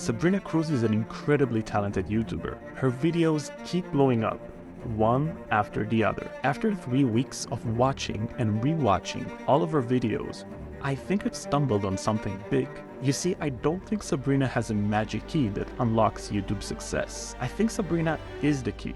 Sabrina Cruz is an incredibly talented YouTuber. Her videos keep blowing up, one after the other. After 3 weeks of watching and rewatching all of her videos, I think I've stumbled on something big. You see, I don't think Sabrina has a magic key that unlocks YouTube success. I think Sabrina is the key.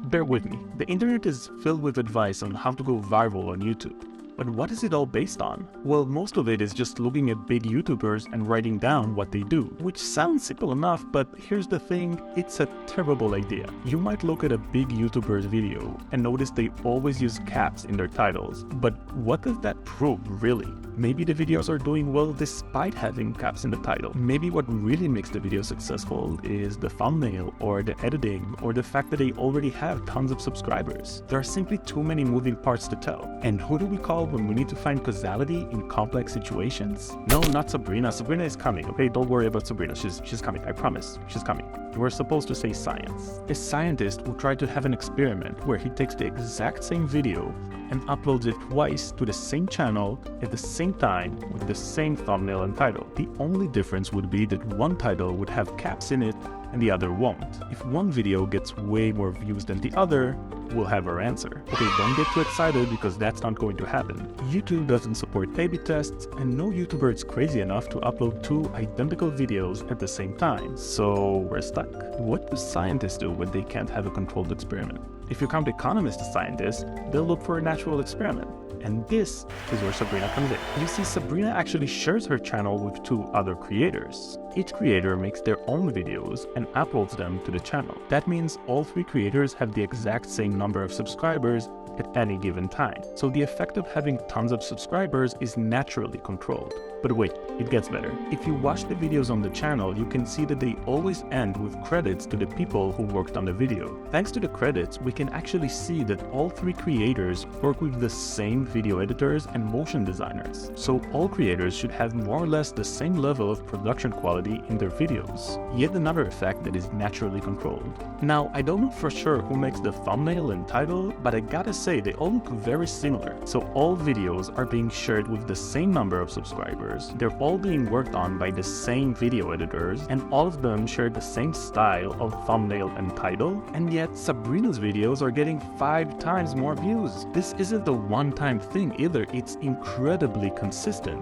Bear with me, the internet is filled with advice on how to go viral on YouTube. But what is it all based on? Well, most of it is just looking at big YouTubers and writing down what they do, which sounds simple enough, but here's the thing, it's a terrible idea. You might look at a big YouTuber's video and notice they always use caps in their titles, but what does that prove, really? Maybe the videos are doing well despite having caps in the title. Maybe what really makes the video successful is the thumbnail or the editing or the fact that they already have tons of subscribers. There are simply too many moving parts to tell. And who do we call when we need to find causality in complex situations? No, not Sabrina. Sabrina is coming, okay? Don't worry about Sabrina. She's coming, I promise. She's coming. We're supposed to say science. A scientist will try to have an experiment where he takes the exact same video and uploads it twice to the same channel at the same time with the same thumbnail and title. The only difference would be that one title would have caps in it and the other won't. If one video gets way more views than the other, we'll have our answer. Okay, don't get too excited because that's not going to happen. YouTube doesn't support A/B tests, and no YouTuber is crazy enough to upload 2 identical videos at the same time, so we're stuck. What do scientists do when they can't have a controlled experiment? If you count economists as scientists, they'll look for a natural experiment. And this is where Sabrina comes in. You see, Sabrina actually shares her channel with 2 other creators. Each creator makes their own videos and uploads them to the channel. That means all 3 creators have the exact same number of subscribers at any given time. So the effect of having tons of subscribers is naturally controlled. But wait, it gets better. If you watch the videos on the channel, you can see that they always end with credits to the people who worked on the video. Thanks to the credits, we can actually see that all 3 creators work with the same video editors and motion designers. So all creators should have more or less the same level of production quality in their videos. Yet another effect that is naturally controlled. Now, I don't know for sure who makes the thumbnail and title, but I gotta say they all look very similar. So all videos are being shared with the same number of subscribers. They're all being worked on by the same video editors, and all of them share the same style of thumbnail and title, and yet Sabrina's videos are getting 5 times more views. This isn't a one-time thing either, it's incredibly consistent.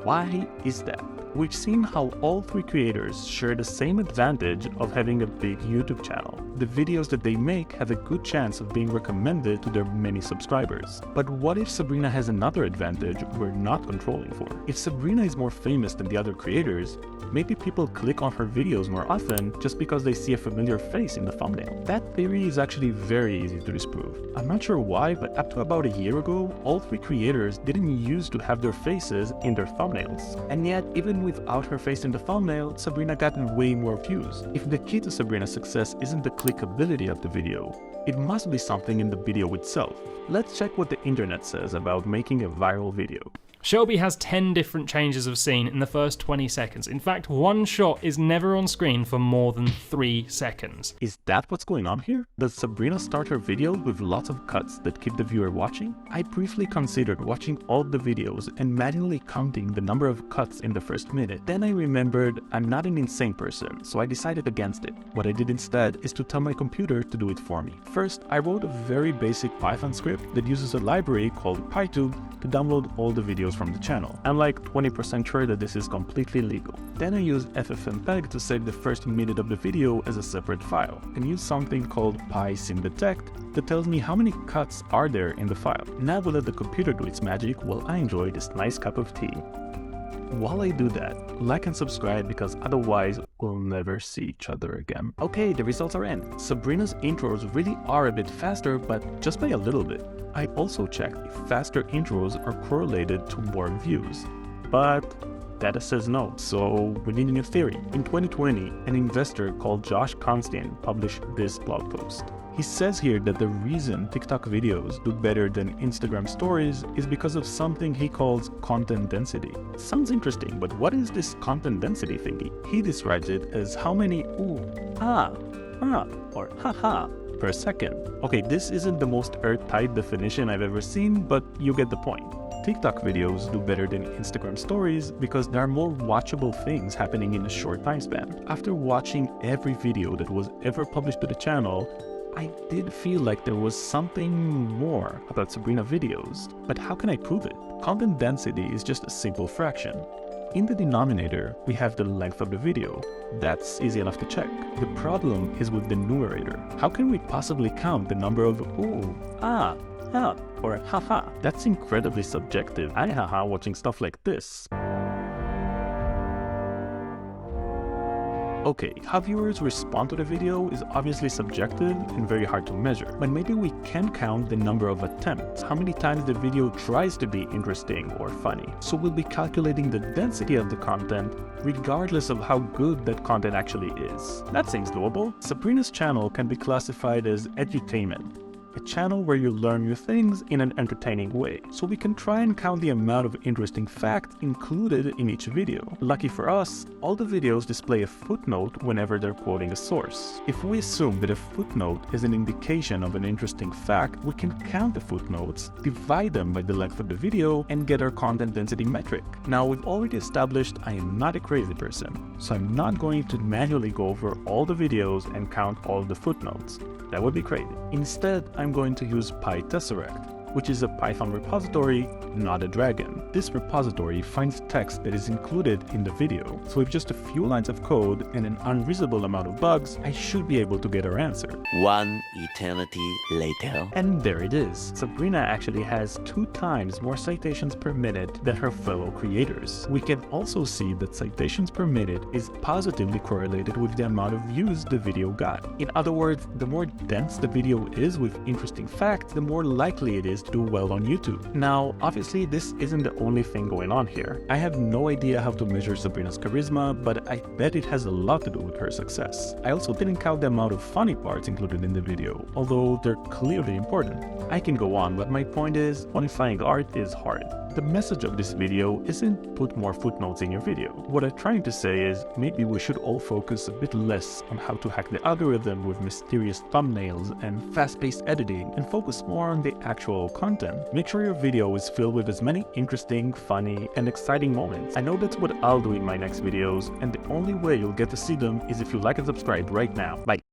Why is that? We've seen how all 3 creators share the same advantage of having a big YouTube channel. The videos that they make have a good chance of being recommended to their many subscribers. But what if Sabrina has another advantage we're not controlling for? If Sabrina is more famous than the other creators, maybe people click on her videos more often just because they see a familiar face in the thumbnail. That theory is actually very easy to disprove. I'm not sure why, but up to about a year ago, all 3 creators didn't used to have their faces in their thumbnails. And yet, even without her face in the thumbnail, Sabrina got way more views. If the key to Sabrina's success isn't the clickability of the video, it must be something in the video itself. Let's check what the internet says about making a viral video. Shelby has 10 different changes of scene in the first 20 seconds. In fact, one shot is never on screen for more than 3 seconds. Is that what's going on here? Does Sabrina start her video with lots of cuts that keep the viewer watching? I briefly considered watching all the videos and manually counting the number of cuts in the first minute. Then I remembered I'm not an insane person, so I decided against it. What I did instead is to tell my computer to do it for me. First, I wrote a very basic Python script that uses a library called PyTube to download all the videos from the channel. I'm like 20% sure that this is completely legal. Then I used FFmpeg to save the first minute of the video as a separate file, and use something called PySynDetect that tells me how many cuts are there in the file. Now we'll let the computer do its magic while I enjoy this nice cup of tea. While I do that, like and subscribe because otherwise we'll never see each other again. Okay, the results are in. Sabrina's intros really are a bit faster, but just by a little bit. I also checked if faster intros are correlated to more views, but data says no, so we need a new theory. In 2020, an investor called Josh Constantine published this blog post. He says here that the reason TikTok videos do better than Instagram stories is because of something he calls content density. Sounds interesting, but what is this content density thingy? He describes it as how many ooh, ah, or haha per second. Okay, this isn't the most airtight definition I've ever seen, but you get the point. TikTok videos do better than Instagram stories because there are more watchable things happening in a short time span. After watching every video that was ever published to the channel, I did feel like there was something more about Sabrina videos. But how can I prove it? Content density is just a simple fraction. In the denominator, we have the length of the video. That's easy enough to check. The problem is with the numerator. How can we possibly count the number of ooh, ah, ha, or haha? That's incredibly subjective. I haha watching stuff like this. Okay, how viewers respond to the video is obviously subjective and very hard to measure, but maybe we can count the number of attempts, how many times the video tries to be interesting or funny. So we'll be calculating the density of the content regardless of how good that content actually is. That seems doable. Sabrina's channel can be classified as edutainment, a channel where you learn new things in an entertaining way. So we can try and count the amount of interesting facts included in each video. Lucky for us, all the videos display a footnote whenever they're quoting a source. If we assume that a footnote is an indication of an interesting fact, we can count the footnotes, divide them by the length of the video, and get our content density metric. Now, we've already established I am not a crazy person, so I'm not going to manually go over all the videos and count all the footnotes. That would be crazy. Instead, I'm going to use PyTesseract, which is a Python repository, not a dragon. This repository finds text that is included in the video, so with just a few lines of code and an unreasonable amount of bugs, I should be able to get our answer. One eternity later. And there it is. Sabrina actually has 2 times more citations per minute than her fellow creators. We can also see that citations per minute is positively correlated with the amount of views the video got. In other words, the more dense the video is with interesting facts, the more likely it is to do well on YouTube. Now, obviously, this isn't the only thing going on here. I have no idea how to measure Sabrina's charisma, but I bet it has a lot to do with her success. I also didn't count the amount of funny parts included in the video, although they're clearly important. I can go on, but my point is, quantifying art is hard. The message of this video isn't put more footnotes in your video. What I'm trying to say is maybe we should all focus a bit less on how to hack the algorithm with mysterious thumbnails and fast-paced editing and focus more on the actual content. Make sure your video is filled with as many interesting, funny, and exciting moments. I know that's what I'll do in my next videos, and the only way you'll get to see them is if you like and subscribe right now. Bye!